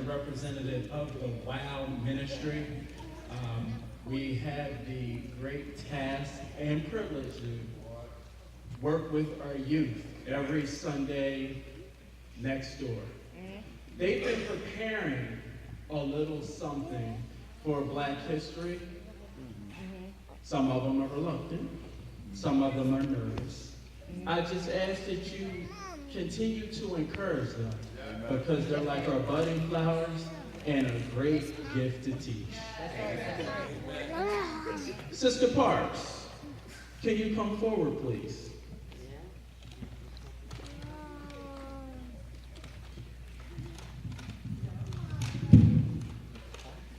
representative of the WOW Ministry. We have the great task and privilege to work with our youth every Sunday next door. They've been preparing a little something for Black History. Some of them are reluctant, some of them are nervous. I just ask that you continue to encourage them because they're like our budding flowers and a great gift to teach. Sister Parks, can you come forward, please?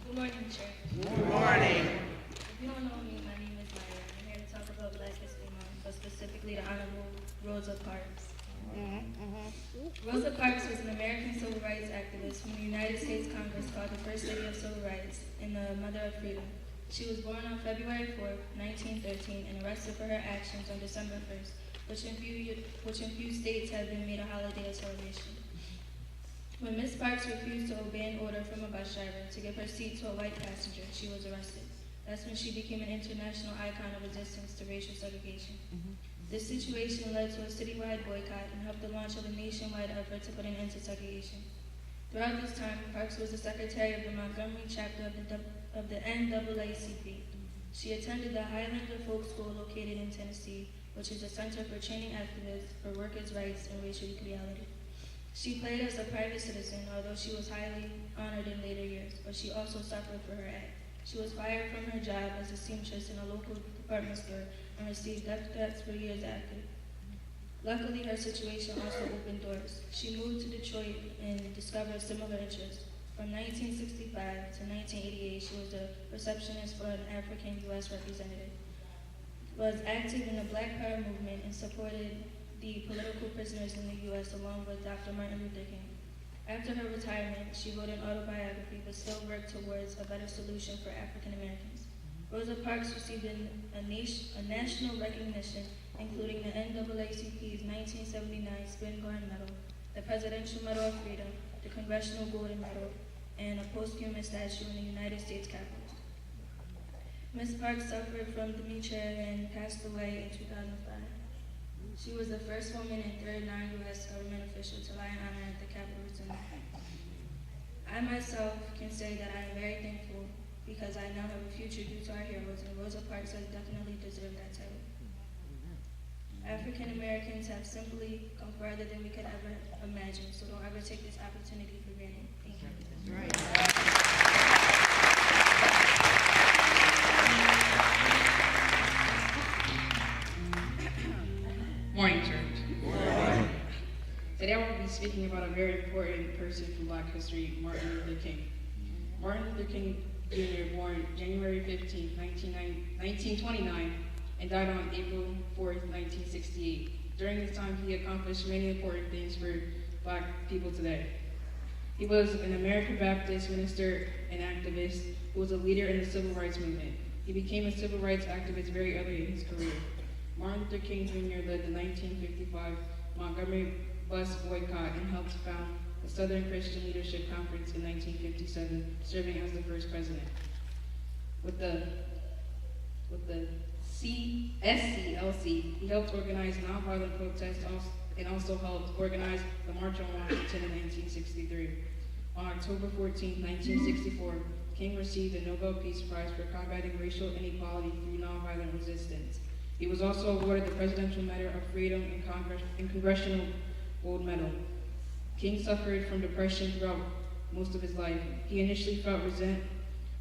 Good morning, Church. Good morning. If you don't know me, my name is Myra. I'm here to talk about Black History Month, but specifically the Honorable Rosa Parks. Rosa Parks was an American civil rights activist whom the United States Congress called the First Lady of Civil Rights and the Mother of Freedom. She was born on February 4, 1913, and arrested for her actions on December 1st, which in few states have been made a holiday of celebration. When Miss Parks refused to obey an order from a bus driver to give her seat to a white passenger, she was arrested. That's when she became an international icon of resistance to racial segregation. This situation led to a citywide boycott and helped the launch of a nationwide effort to put an end to segregation. Throughout this time, Parks was the secretary of the Montgomery chapter of the NAACP. She attended the Highlander Folk School located in Tennessee, which is a center for training activists for workers' rights and racial equality. She played as a private citizen, although she was highly honored in later years, but she also suffered for her act. She was fired from her job as a seamstress in a local department store and received death threats for years after. Luckily, her situation also opened doors. She moved to Detroit and discovered similar interests. From 1965 to 1988, she was a receptionist for an African U.S. representative, was active in the Black Power movement, and supported the political prisoners in the U.S. along with Dr. Martin Luther King. After her retirement, she wrote an autobiography but still worked towards a better solution for African Americans. Rosa Parks received a national recognition, including the NAACP's 1979 Spingarn Medal, the Presidential Medal of Freedom, the Congressional Golden Medal, and a posthumous statue in the United States Capitol. Ms. Parks suffered from dementia and passed away in 2005. She was the first woman and third non-U.S. government official to lie in honor at the Capitol tonight. I myself can say that I am very thankful because I now have a future due to our heroes, and Rosa Parks has definitely deserved that title. African Americans have simply come farther than we could ever imagine, so don't ever take this opportunity for granted. Thank you. That's right. Morning, church. Morning. Today I will be speaking about a very important person from Black history, Martin Luther King. Martin Luther King Jr. born January 15, 1929, and died on April 4, 1968. During this time, he accomplished many important things for Black people today. He was an American Baptist minister and activist who was a leader in the civil rights movement. He became a civil rights activist very early in his career. Martin Luther King Jr. led the 1955 Montgomery bus boycott and helped found the Southern Christian Leadership Conference in 1957, serving as the first president. With the SCLC, he helped organize nonviolent protests and also helped organize the March on Washington in 1963. On October 14, 1964, King received the Nobel Peace Prize for combating racial inequality through nonviolent resistance. He was also awarded the Presidential Medal of Freedom and Congressional Gold Medal. King suffered from depression throughout most of his life. He initially felt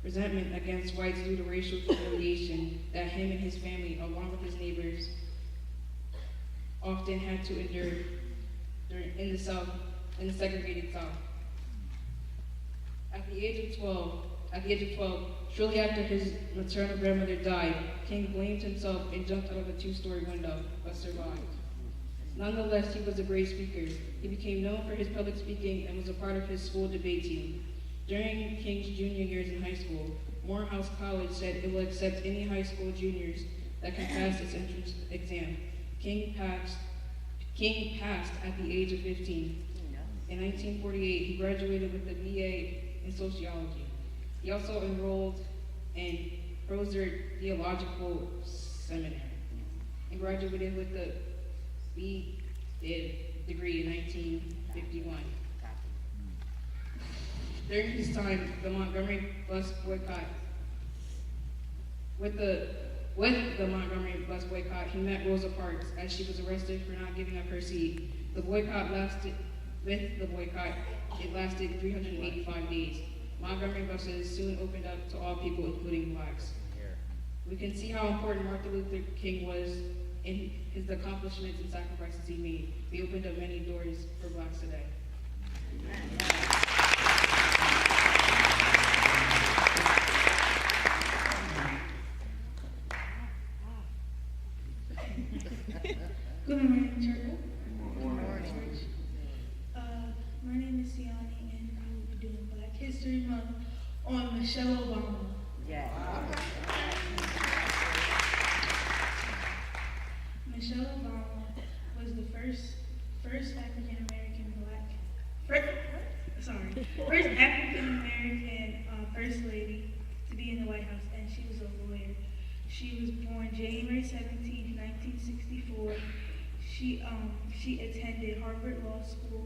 resentment against whites due to racial humiliation that him and his family, along with his neighbors, often had to endure in the segregated South. At the age of 12, shortly after his maternal grandmother died, King blamed himself and jumped out of a two-story window, but survived. Nonetheless, he was a great speaker. He became known for his public speaking and was a part of his school debate team. During King's junior years in high school, Morehouse College said it will accept any high school juniors that can pass its entrance exam. King passed at the age of 15. In 1948, he graduated with a BA in sociology. He also enrolled in Roser Theological Seminary and graduated with a B.Ed degree in 1951. During his time, the Montgomery bus boycott, with the Montgomery bus boycott, he met Rosa Parks as she was arrested for not giving up her seat. It lasted 385 days. Montgomery buses soon opened up to all people, including blacks. We can see how important Martin Luther King was in his accomplishments and sacrifices he made. He opened up many doors for blacks today. Good morning, church. My name is Siani, and I will be doing Black History Month on Michelle Obama. Michelle Obama was the first African American First Lady to be in the White House, and she was a lawyer. She was born January 17, 1964. She attended Harvard Law School,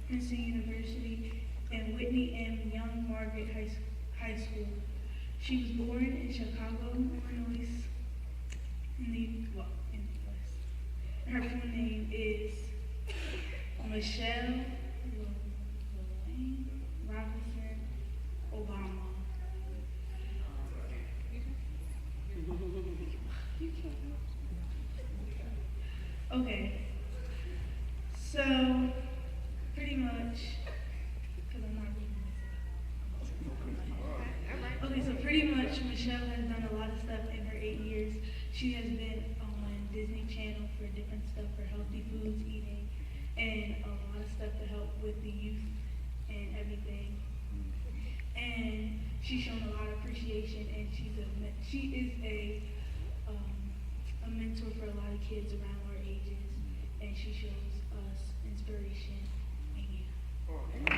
Princeton University, and Whitney M. Young Margaret High School. She was born in Chicago, Illinois, in the West. Her full name is Michelle Robinson Obama. Okay, so pretty much, because I'm not reading this. Okay, so pretty much Michelle has done a lot of stuff in her 8 years. She has been on Disney Channel for different stuff for healthy foods, eating, and a lot of stuff to help with the youth and everything. And she's shown a lot of appreciation, and she is a mentor for a lot of kids around our ages, and she shows us inspiration. And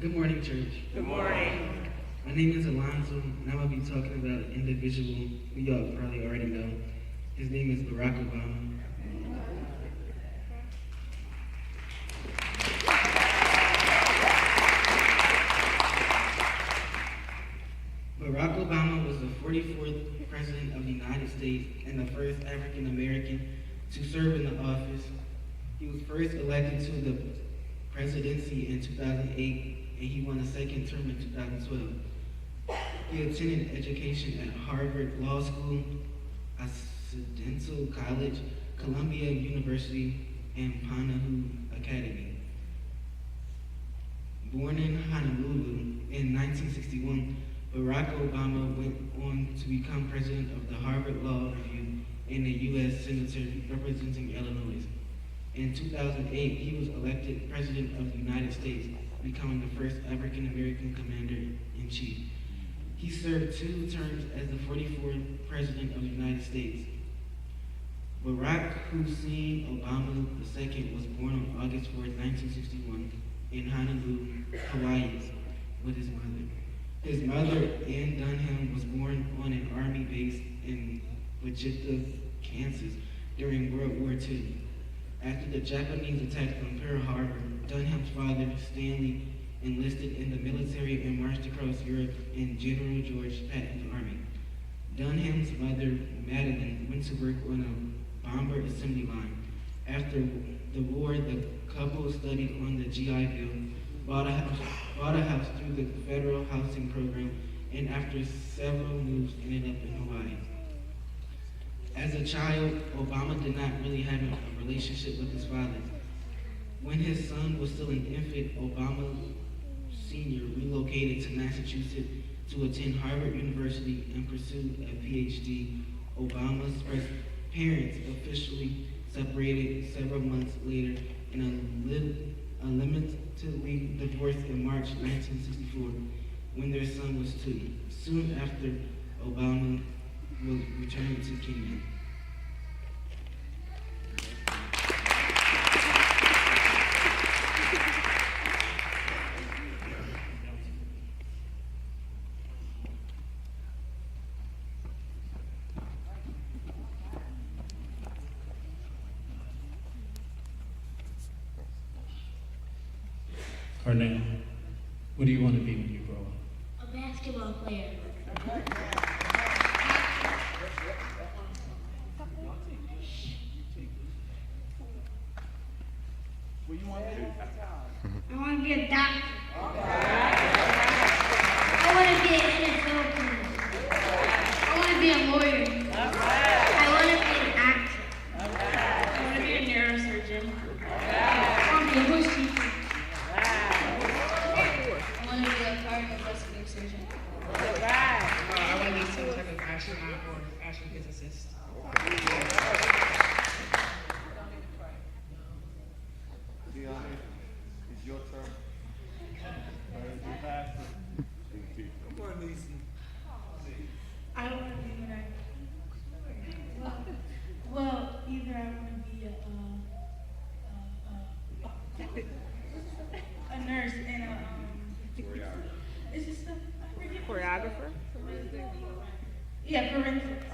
Good morning, church. Good morning. My name is Alonzo, and I'm going to be talking about an individual who y'all probably already know. His name is Barack Obama. Barack Obama was the 44th President of the United States and the first African American to serve in the office. He was first elected to the presidency in 2008, and he won a second term in 2012. He attended education at Harvard Law School, Occidental College, Columbia University, and Panahu Academy. Born in Honolulu in 1961, Barack Obama went on to become president of the Harvard Law Review and a U.S. Senator representing Illinois. In 2008, he was elected President of the United States, becoming the first African-American commander-in-chief. He served 2 terms as the 44th President of the United States. Barack Hussein Obama II was born on August 4, 1961, in Honolulu, Hawaii, with his mother. His mother, Ann Dunham, was born on an army base in Wichita, Kansas, during World War II. After the Japanese attack on Pearl Harbor, Dunham's father, Stanley, enlisted in the military and marched across Europe in General George Patton's army. Dunham's mother, Madeline, went to work on a bomber assembly line. After the war, the couple studied on the GI Bill, bought a house through the federal housing program, and after several moves, ended up in Hawaii. As a child, Obama did not really have a relationship with his father. When his son was still an infant, Obama Sr. relocated to Massachusetts to attend Harvard University and pursue a PhD. Obama's parents officially separated several months later in a unlimitedly divorced in March 1964 when their son was 2. Soon after, Obama will return to Kenya. Cornell, what do you want to be when you grow up? A basketball player. I want to be a doctor. I want to be an NFL player. I want to be a lawyer. I want to be an actor. I want to be a neurosurgeon. I want to be a horse teacher. I want to be a car and investigative surgeon. I want to be some type of astronaut or astrophysicist. Deanna, it's your turn. I want to be when well, either I want to be a nurse and is this stuff? I forget. Choreographer? Yeah, forensics.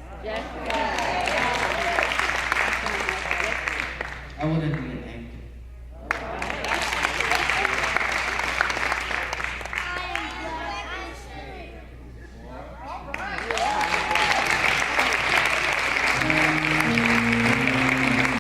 I want to be an